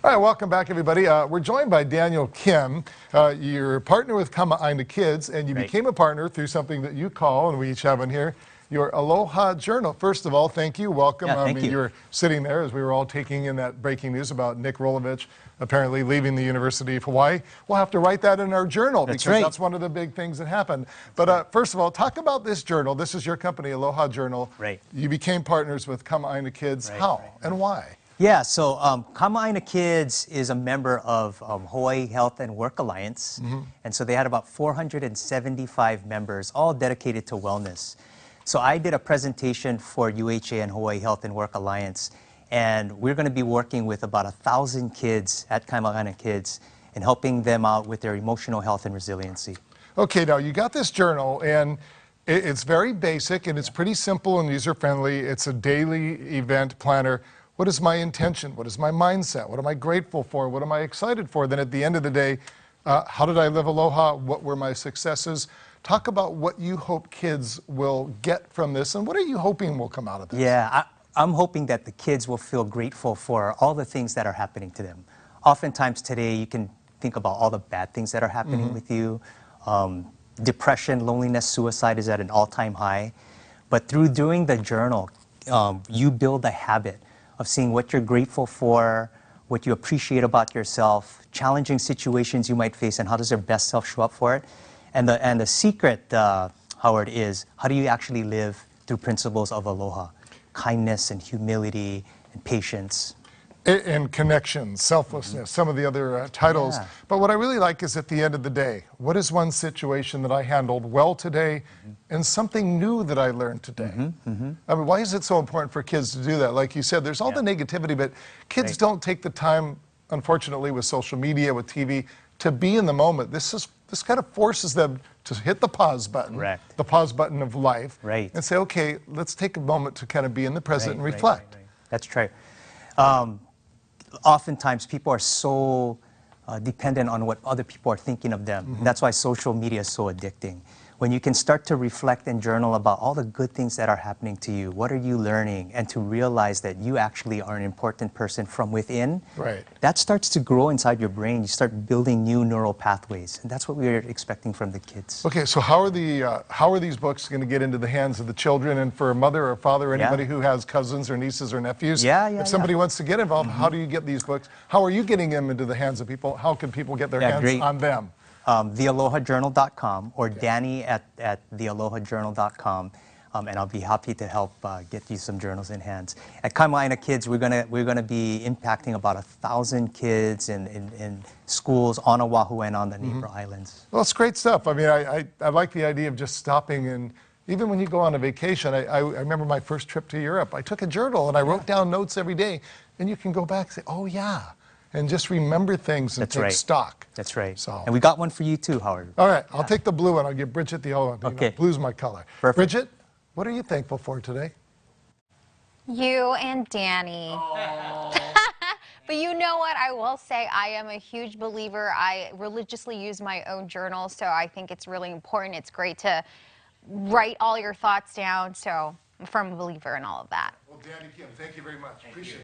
All right, welcome back, everybody. We're joined by Daniel Kim. You're a partner with Kamaaina Kids, and you became a partner through something that you call, and we each have in here, your Aloha Journal. First of all, thank you. Welcome. Yeah, thank you. You were sitting there as we were all taking in that breaking news about Nick Rolovich apparently leaving the University of Hawaii. We'll have to write that in our journal because that's one of the big things that happened. But first of all, talk about this journal. This is your company, Aloha Journal. Right. You became partners with Kamaaina Kids. How and why? Yeah, so Kamaaina Kids is a member of Hawaii Health and Work Alliance. And so they had about 475 members, all dedicated to wellness. So I did a presentation for UHA and Hawaii Health and Work Alliance. And we're going to be working with about 1,000 kids at Kamaaina Kids and helping them out with their emotional health and resiliency. Okay, now you got this journal, and it's very basic, and it's pretty simple and user-friendly. It's a daily event planner. What is my intention? What is my mindset? What am I grateful for? What am I excited for? Then at the end of the day, how did I live aloha? What were my successes? Talk about what you hope kids will get from this, and what are you hoping will come out of this? Yeah, I'm hoping that the kids will feel grateful for all the things that are happening to them. Oftentimes today, you can think about all the bad things that are happening with you. Depression, loneliness, suicide is at an all-time high. But through doing the journal, you build a habit of seeing what you're grateful for, what you appreciate about yourself, challenging situations you might face, and how does your best self show up for it. And the secret, Howard, is how do you actually live through principles of aloha? Kindness and humility and patience. And connection, selflessness, some of the other titles. Yeah. But what I really like is at the end of the day, what is one situation that I handled well today and something new that I learned today? I mean, why is it so important for kids to do that? Like you said, there's all the negativity, but kids don't take the time, unfortunately, with social media, with TV, to be in the moment. This kind of forces them to hit the pause button, the pause button of life, and say, okay, let's take a moment to kind of be in the present and reflect. That's true. Oftentimes, people are so dependent on what other people are thinking of them. That's why social media is so addicting. When you can start to reflect and journal about all the good things that are happening to you, what are you learning, and to realize that you actually are an important person from within, that starts to grow inside your brain. You start building new neural pathways, and that's what we're expecting from the kids. Okay, so how are these books going to get into the hands of the children, and for a mother or father, or anybody who has cousins or nieces or nephews? If somebody wants to get involved, how do you get these books? How are you getting them into the hands of people? How can people get their hands on them? TheAlohaJournal.com or Danny at TheAlohaJournal.com, and I'll be happy to help get you some journals in hands. At Kamaaina Kids, we're gonna be impacting about 1,000 kids in schools on Oahu and on the neighbor islands. Well, it's great stuff. I mean, I like the idea of just stopping, and even when you go on a vacation, I remember my first trip to Europe. I took a journal and I wrote down notes every day, and you can go back and say, oh yeah, and just remember things and take stock. That's right. So. And we got one for you too, Howard. All right, I'll take the blue one. I'll give Bridget the yellow one. Okay. Blue's my color. Perfect. Bridget, what are you thankful for today? You and Danny. But you know what? I will say I am a huge believer. I religiously use my own journal, so I think it's really important. It's great to write all your thoughts down. So I'm a firm believer in all of that. Well, Danny Kim, thank you very much. Appreciate it.